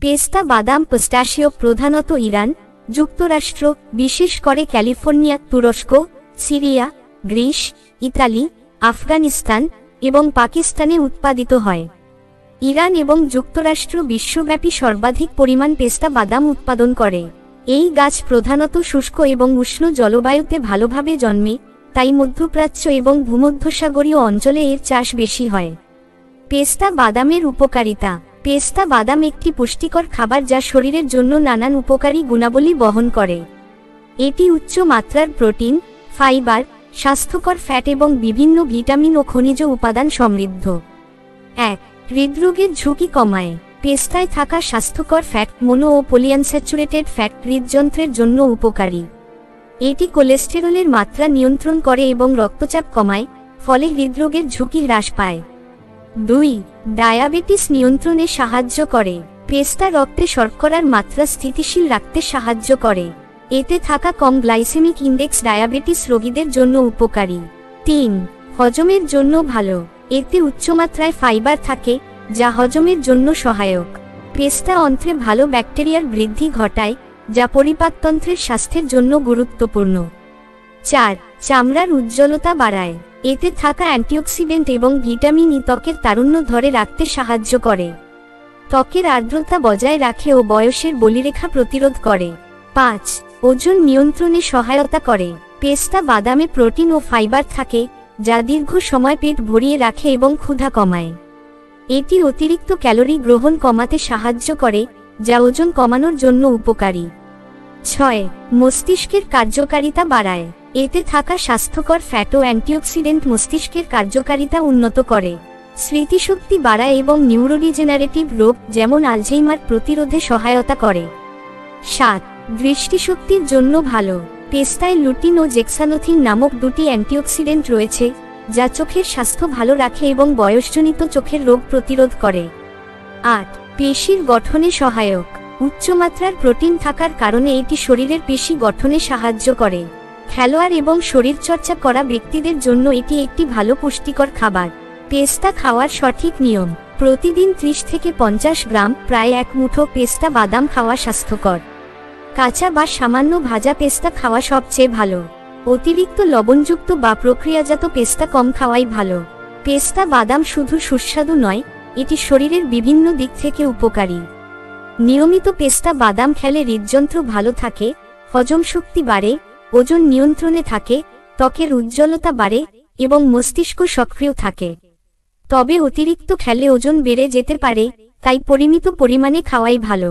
পেস্তা বাদাম পিস্তাশিও প্রধানত ইরান, যুক্তরাষ্ট্র, বিশেষ করে ক্যালিফোর্নিয়া, তুরস্ক, সিরিয়া, গ্রিস, ইতালি, আফগানিস্তান এবং পাকিস্তানে উৎপাদিত হয়। ইরান এবং যুক্তরাষ্ট্র বিশ্বব্যাপী সর্বাধিক পরিমাণ পেস্তা বাদাম উৎপাদন করে। এই গাছ প্রধানত শুষ্ক এবং উষ্ণ জলবায়ুতে ভালোভাবে জন্মে, তাই মধ্যপ্রাচ্য এবং ভূমধ্যসাগরীয় অঞ্চলে এর চাষ বেশি হয়। পেস্তা বাদামের উপকারিতা। পেস্তা বাদাম একটি পুষ্টিকর খাবার যা শরীরের জন্য নানান উপকারী গুণাবলী বহন করে। এটি উচ্চ মাত্রার প্রোটিন, ফাইবার, স্বাস্থ্যকর ফ্যাট এবং বিভিন্ন ভিটামিন ও খনিজ উপাদান সমৃদ্ধ। 1. হৃদরোগের ঝুঁকি কমায়। পেস্তায় থাকা স্বাস্থ্যকর ফ্যাট, মনো ও পলিআনস্যাচুরেটেড ফ্যাট হৃদযন্ত্রের জন্য উপকারী। এটি কোলেস্টেরলের মাত্রা নিয়ন্ত্রণ করে এবং রক্তচাপ কমায়, ফলে হৃদরোগের ঝুঁকি হ্রাস পায়। 2. ডায়াবেটিস নিয়ন্ত্রণে সাহায্য করে। পেস্তা রক্তে শর্করার মাত্রা স্থিতিশীল রাখতে সাহায্য করে। এতে থাকা কম গ্লাইসেমিক ইনডেক্স ডায়াবেটিস রোগীদের জন্য উপকারী। 3. হজমের জন্য ভালো। এতে উচ্চমাত্রায় ফাইবার থাকে, যা হজমের জন্য সহায়ক। পেস্তা অন্ত্রে ভালো ব্যাকটেরিয়ার বৃদ্ধি ঘটায়, যা পরিপাকতন্ত্রের স্বাস্থ্যের জন্য গুরুত্বপূর্ণ। 4. চামড়ার উজ্জ্বলতা বাড়ায়। এতে থাকা অ্যান্টিঅক্সিডেন্ট এবং ভিটামিন ই ত্বকের তারুণ্য ধরে রাখতে সাহায্য করে। ত্বকের আর্দ্রতা বজায় রাখে ও বয়সের বলিরেখা প্রতিরোধ করে। 5. ওজন নিয়ন্ত্রণে সহায়তা করে। পেস্তা বাদামে প্রোটিন ও ফাইবার থাকে, যা দীর্ঘ সময় পেট ভরিয়ে রাখে এবং ক্ষুধা কমায়। এটি অতিরিক্ত ক্যালোরি গ্রহণ কমাতে সাহায্য করে, যা ওজন কমানোর জন্য উপকারী। 6. মস্তিষ্কের কার্যকারিতা বাড়ায়। এতে থাকা স্বাস্থ্যকর ফ্যাট ও অ্যান্টিঅক্সিডেন্ট মস্তিষ্কের কার্যকারিতা উন্নত করে, স্মৃতিশক্তি বাড়ায় এবং নিউরোডিজেনারেটিভ রোগ যেমন আলঝেইমার প্রতিরোধে সহায়তা করে। 7. দৃষ্টিশক্তির জন্য ভালো। পেস্তায় লুটিন ও জেক্সানোথিন নামক দুটি অ্যান্টিঅক্সিডেন্ট রয়েছে, যা চোখের স্বাস্থ্য ভালো রাখে এবং বয়সজনিত চোখের রোগ প্রতিরোধ করে। 8. পেশির গঠনে সহায়ক। উচ্চমাত্রার প্রোটিন থাকার কারণে এটি শরীরের পেশি গঠনে সাহায্য করে। খেলোয়াড় এবং শরীরচর্চা করা ব্যক্তিদের জন্য এটি একটি ভালো পুষ্টিকর খাবার। পেস্তা খাওয়ার সঠিক নিয়ম। প্রতিদিন 30 থেকে 50 গ্রাম, প্রায় 1 মুঠো পেস্তা বাদাম খাওয়া স্বাস্থ্যকর। কাঁচা বা সামান্য ভাজা পেস্তা খাওয়া সবচেয়ে ভালো। অতিরিক্ত লবণযুক্ত বা প্রক্রিয়াজাত পেস্তা কম খাওয়াই ভালো। পেস্তা বাদাম শুধু সুস্বাদু নয়, এটি শরীরের বিভিন্ন দিক থেকে উপকারী। নিয়মিত পেস্তা বাদাম খেলে হৃদযন্ত্র ভালো থাকে, হজম শক্তি বাড়ে, ওজন নিয়ন্ত্রণে থাকে, ত্বকের উজ্জ্বলতা বাড়ে এবং মস্তিষ্ক সক্রিয় থাকে। তবে অতিরিক্ত খেলে ওজন বেড়ে যেতে পারে, তাই পরিমিত পরিমাণে খাওয়াই ভালো।